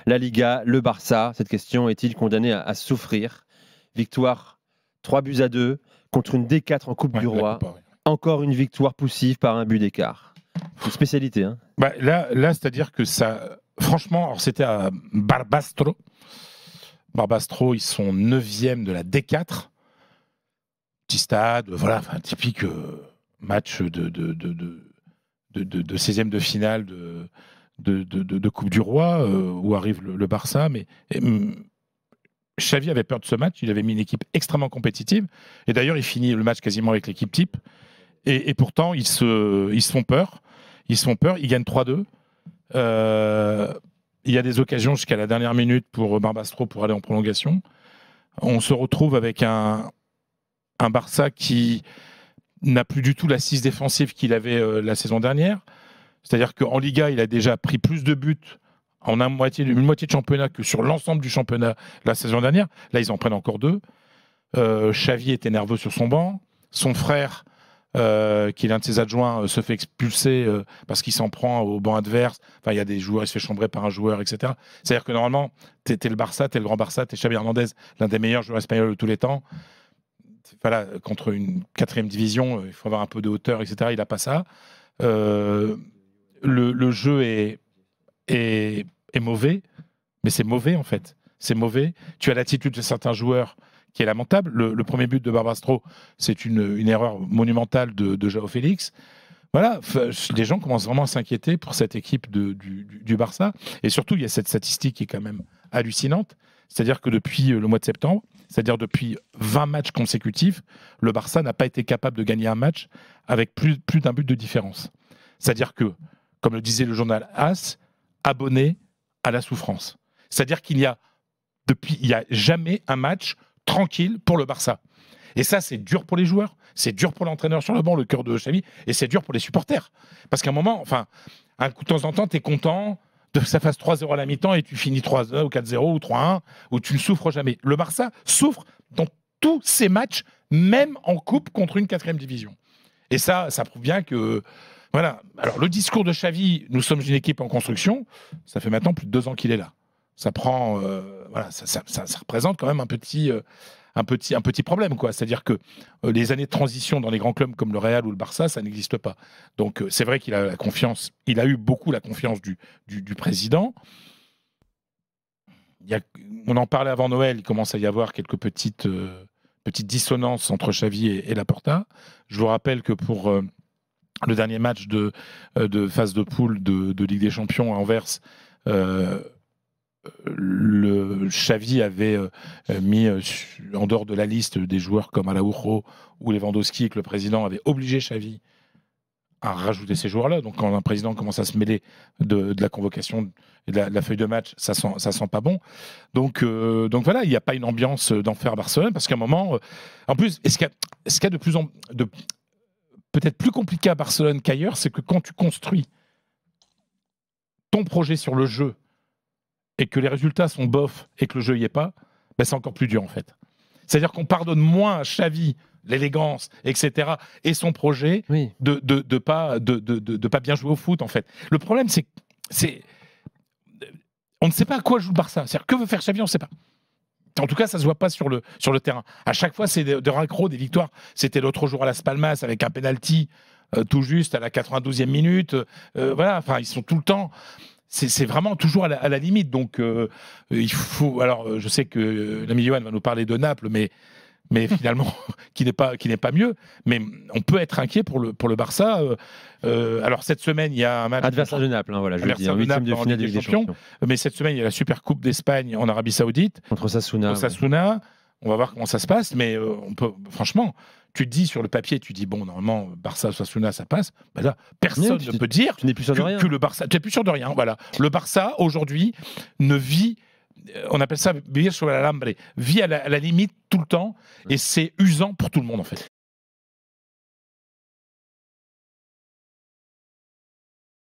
la Liga, le Barça. Cette question est-il condamné à souffrir? Victoire 3-2 contre une D4 en Coupe du Roi. Encore une victoire poussive par un but d'écart. Une spécialité. Hein. Bah, là c'est-à-dire que ça... Franchement, c'était à Barbastro. Barbastro, ils sont 9e de la D4. Petit stade, voilà, enfin, typique match de 16e de finale de Coupe du Roi, où arrive le Barça. Mais Xavi avait peur de ce match. Il avait mis une équipe extrêmement compétitive. Et d'ailleurs, il finit le match quasiment avec l'équipe type. Et pourtant, ils se font peur. Ils gagnent 3-2. Il y a des occasions jusqu'à la dernière minute pour Barbastro pour aller en prolongation. On se retrouve avec un Barça qui n'a plus du tout l'assise défensive qu'il avait la saison dernière. C'est-à-dire qu'en Liga, il a déjà pris plus de buts en une moitié de championnat que sur l'ensemble du championnat la saison dernière. Là, ils en prennent encore 2. Xavi était nerveux sur son banc. Son frère, qui est l'un de ses adjoints, se fait expulser parce qu'il s'en prend au banc adverse. Enfin, il y a des joueurs, il se fait chambrer par un joueur, etc. C'est-à-dire que normalement, t'es le Barça, t'es le grand Barça, t'es Xavi Hernandez, l'un des meilleurs joueurs espagnols de tous les temps. Voilà, contre une 4e division, il faut avoir un peu de hauteur, etc. Il n'a pas ça. Le jeu est mauvais, mais c'est mauvais en fait. C'est mauvais. Tu as l'attitude de certains joueurs qui est lamentable. Le premier but de Barbastro, c'est une erreur monumentale de João Félix. Voilà, les gens commencent vraiment à s'inquiéter pour cette équipe du Barça. Et surtout, il y a cette statistique qui est quand même hallucinante. C'est-à-dire que depuis le mois de septembre, c'est-à-dire depuis 20 matchs consécutifs, le Barça n'a pas été capable de gagner un match avec plus d'un but de différence. C'est-à-dire que, comme le disait le journal AS, abonné à la souffrance. C'est-à-dire qu'il y a jamais un match tranquille pour le Barça. Et ça, c'est dur pour les joueurs, c'est dur pour l'entraîneur sur le banc, le cœur de Xavi, et c'est dur pour les supporters. Parce qu'à un moment, enfin, de temps en temps, tu es content que ça fasse 3-0 à la mi-temps et tu finis 3-1 ou 4-0 ou 3-1, où tu ne souffres jamais. Le Barça souffre dans tous ses matchs, même en coupe contre une 4e division. Et ça prouve bien que... Voilà. Alors, le discours de Xavi, nous sommes une équipe en construction, ça fait maintenant plus de 2 ans qu'il est là. Ça prend... voilà, ça représente quand même un petit problème, quoi. C'est-à-dire que les années de transition dans les grands clubs comme le Real ou le Barça, ça n'existe pas. Donc c'est vrai qu'il a la confiance, il a eu beaucoup la confiance du président. On en parlait avant Noël, il commence à y avoir quelques petites dissonances entre Xavi et Laporta. Je vous rappelle que pour le dernier match de phase de poule de Ligue des Champions à Anvers, le Xavi avait mis en dehors de la liste des joueurs comme Araujo ou Lewandowski, et que le président avait obligé Xavi à rajouter ces joueurs-là. Donc quand un président commence à se mêler de la convocation et de la feuille de match, ça sent pas bon. Donc voilà, il n'y a pas une ambiance d'enfer à Barcelone, parce qu'à un moment, en plus, ce qu'il y a de peut-être plus compliqué à Barcelone qu'ailleurs, c'est que quand tu construis ton projet sur le jeu et que les résultats sont bof et que le jeu y est pas, ben c'est encore plus dur en fait. C'est-à-dire qu'on pardonne moins à Xavi l'élégance, etc., et son projet de pas bien jouer au foot en fait. Le problème, c'est on ne sait pas à quoi joue le Barça. C'est-à-dire que veut faire Xavi, on ne sait pas. En tout cas, ça se voit pas sur le terrain. À chaque fois, c'est de raccro, des victoires. C'était l'autre jour à Las Palmas avec un penalty tout juste à la 92e minute. Voilà, enfin, ils sont tout le temps. C'est vraiment toujours à la limite. Donc, il faut. Alors, je sais que l'ami Johan va nous parler de Naples, mais finalement, qui n'est pas mieux. Mais on peut être inquiet pour le Barça. Alors, cette semaine, il y a un match. Adversaire de Naples, hein, voilà, je veux dire, 8e de finale de Ligue des Champions. Mais cette semaine, il y a la Super Coupe d'Espagne en Arabie Saoudite. Contre Osasuna. Ouais. On va voir comment ça se passe. Mais on peut, franchement, tu te dis sur le papier, tu dis, bon, normalement, Barça, Osasuna, ça passe. Ben là, personne ne peut dire tu n'es plus sûr de rien. Que le Barça. Tu n'es plus sûr de rien. Voilà. Le Barça, aujourd'hui, ne vit. On appelle ça vivre sur la lambre, vit à la limite tout le temps, et c'est usant pour tout le monde en fait.